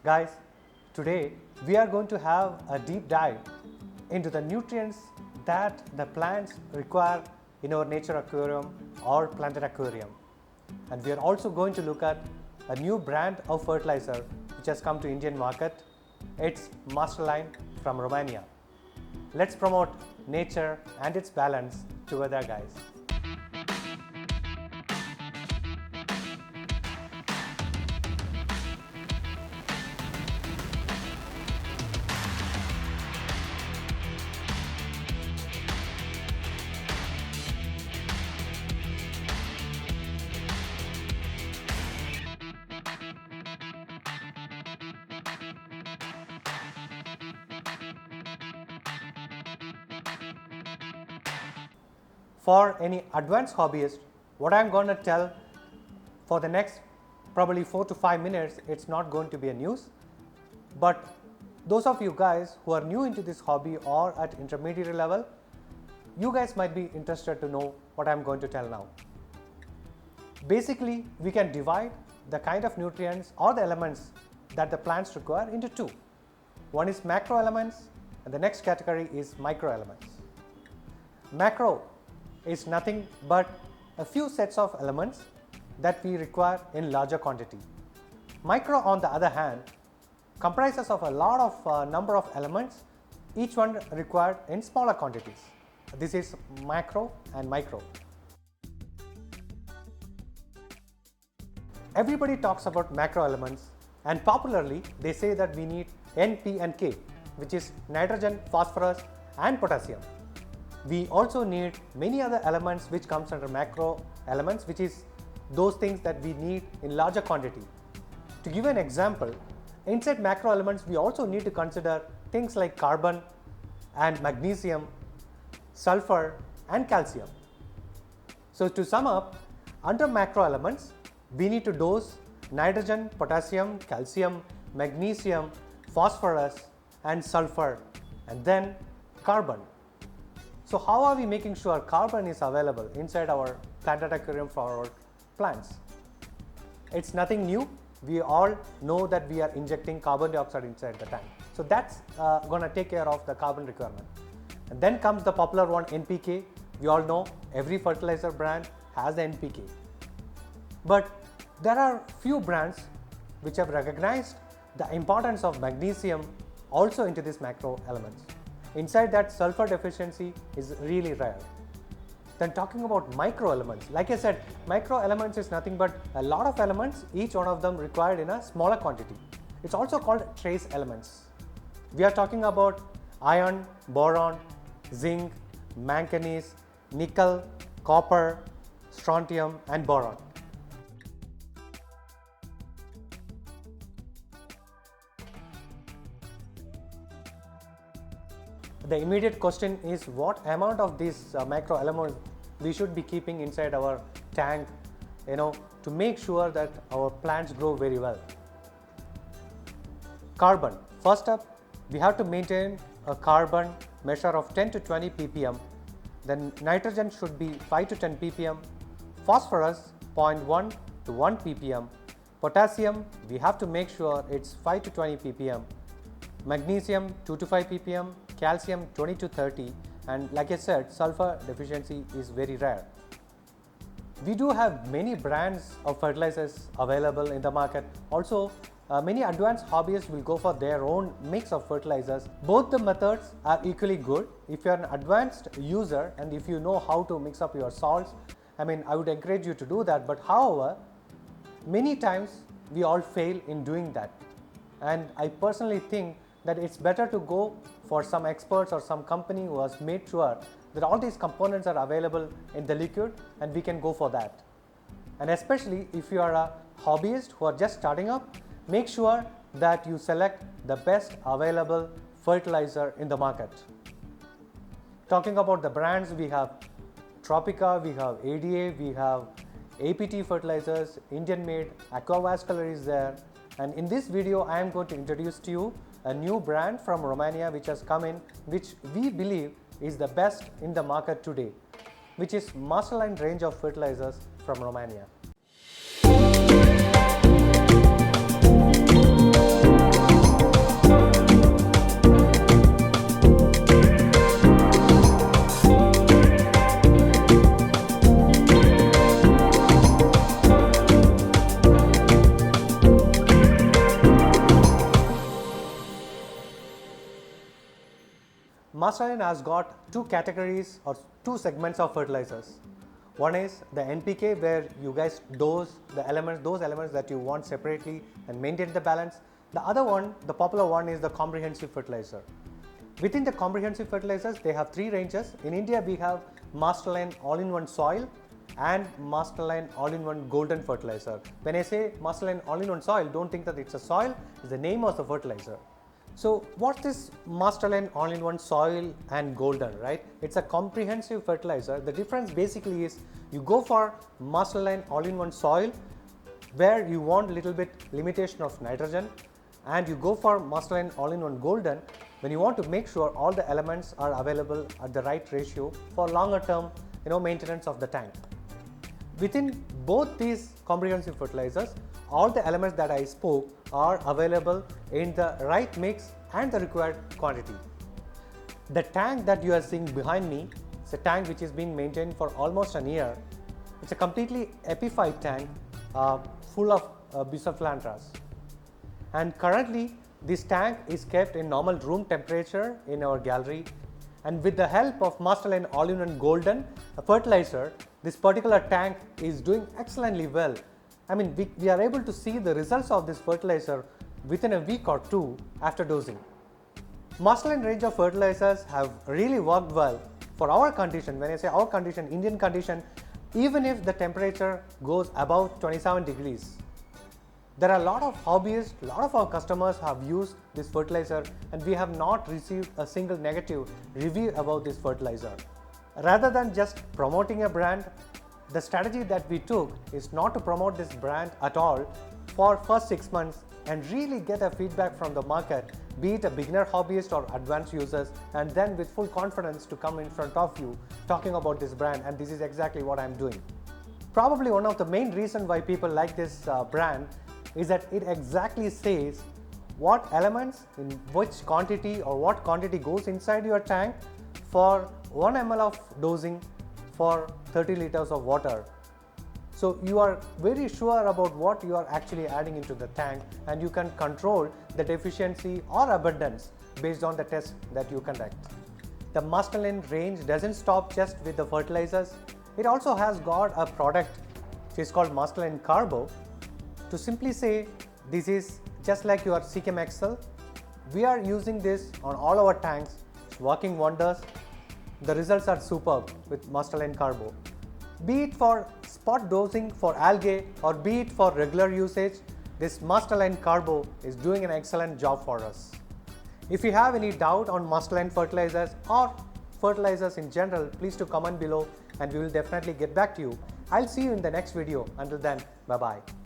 Guys, today we are going to have a deep dive into the nutrients that the plants require in our nature aquarium or planted aquarium. And we are also going to look at a new brand of fertilizer which has come to Indian market. It's Masterline from Romania. Let's promote nature and its balance together, guys. For any advanced hobbyist, what I'm going to tell for the next probably 4 to 5 minutes, it's not going to be a news. But those of you guys who are new into this hobby or at intermediate level, you guys might be interested to know what I'm going to tell now. Basically, we can divide the kind of nutrients or the elements that the plants require into two. One is macro elements and the next category is micro elements. Macro is nothing but a few sets of elements that we require in larger quantity. Micro, on the other hand, comprises of a lot of number of elements, each one required in smaller quantities. This is macro and micro. Everybody talks about macro elements, and popularly they say that we need N, P and K, which is nitrogen, phosphorus and potassium. We also need many other elements which comes under macro elements, which is those things that we need in larger quantity. To give an example, inside macro elements we also need to consider things like carbon and magnesium, sulfur and calcium. So to sum up, under macro elements we need to dose nitrogen, potassium, calcium, magnesium, phosphorus and sulfur, and then carbon. So how are we making sure carbon is available inside our planted aquarium for our plants? It's nothing new. We all know that we are injecting carbon dioxide inside the tank. So that's going to take care of the carbon requirement. And then comes the popular one, NPK. We all know every fertilizer brand has the NPK. But there are few brands which have recognized the importance of magnesium also into these macro elements. Inside that, sulfur deficiency is really rare. Then talking about micro elements, like I said, micro elements is nothing but a lot of elements, each one of them required in a smaller quantity. It's also called trace elements. We are talking about iron, boron, zinc, manganese, nickel, copper, strontium and boron. The immediate question is what amount of these micro elements we should be keeping inside our tank, to make sure that our plants grow very well. Carbon. First up, we have to maintain a carbon measure of 10 to 20 ppm. Then nitrogen should be 5 to 10 ppm. Phosphorus 0.1 to 1 ppm. Potassium, we have to make sure it's 5 to 20 ppm. Magnesium 2 to 5 ppm. Calcium 20 to 30, and like I said, sulfur deficiency is very rare. We do have many brands of fertilizers available in the market. Also, many advanced hobbyists will go for their own mix of fertilizers. Both the methods are equally good. If you are an advanced user and if you know how to mix up your salts, I would encourage you to do that. But however, many times we all fail in doing that, and I personally think that it's better to go for some experts or some company who has made sure that all these components are available in the liquid, and we can go for that. And especially if you are a hobbyist who are just starting up, make sure that you select the best available fertilizer in the market. Talking about the brands, we have Tropica, we have ADA, we have APT fertilizers, Indian made, Aquavascular is there. And in this video, I am going to introduce to you a new brand from Romania which has come in, which we believe is the best in the market today, which is Masterline range of fertilizers from Romania. Masterline has got two categories or two segments of fertilizers. One is the NPK, where you guys dose the elements, those elements that you want separately and maintain the balance. The other one, the popular one, is the comprehensive fertilizer. Within the comprehensive fertilizers, they have three ranges. In India, we have Masterline all-in-one soil and Masterline all-in-one golden fertilizer. When I say Masterline all-in-one soil, don't think that it's a soil, it's the name of the fertilizer. So what is Masterline all-in-one soil and golden, right? It's a comprehensive fertilizer. The difference basically is you go for Masterline all-in-one soil where you want a little bit limitation of nitrogen, and you go for Masterline all-in-one golden when you want to make sure all the elements are available at the right ratio for longer term maintenance of the tank. Within both these comprehensive fertilizers, all the elements that I spoke are available in the right mix and the required quantity. The tank that you are seeing behind me is a tank which has been maintained for almost a year. It's a completely epiphyte tank full of Bisophilantras. And currently this tank is kept in normal room temperature in our gallery, and with the help of Masterline all-in-one golden fertilizer, this particular tank is doing excellently well. I mean, we are able to see the results of this fertilizer within a week or two after dosing. Masterline range of fertilizers have really worked well for our condition. When I say our condition, Indian condition, even if the temperature goes above 27 degrees. There are a lot of hobbyists, a lot of our customers have used this fertilizer, and we have not received a single negative review about this fertilizer. Rather than just promoting a brand, the strategy that we took is not to promote this brand at all for first 6 months and really get a feedback from the market, be it a beginner hobbyist or advanced users, and then with full confidence to come in front of you talking about this brand, and this is exactly what I'm doing. Probably one of the main reasons why people like this brand is that it exactly says what elements in which quantity or what quantity goes inside your tank for 1 ml of dosing for 30 liters of water. So you are very sure about what you are actually adding into the tank, and you can control the deficiency or abundance based on the test that you conduct. The Masterline range doesn't stop just with the fertilizers. It also has got a product which is called Masterline Carbo. To simply say, this is just like your CChem Excel. We are using this on all our tanks. It's working wonders. The results are superb with Masterline Carbo. Be it for spot dosing for algae or be it for regular usage, this Masterline Carbo is doing an excellent job for us. If you have any doubt on Masterline fertilizers or fertilizers in general, please do comment below and we will definitely get back to you. I'll see you in the next video. Until then, bye-bye.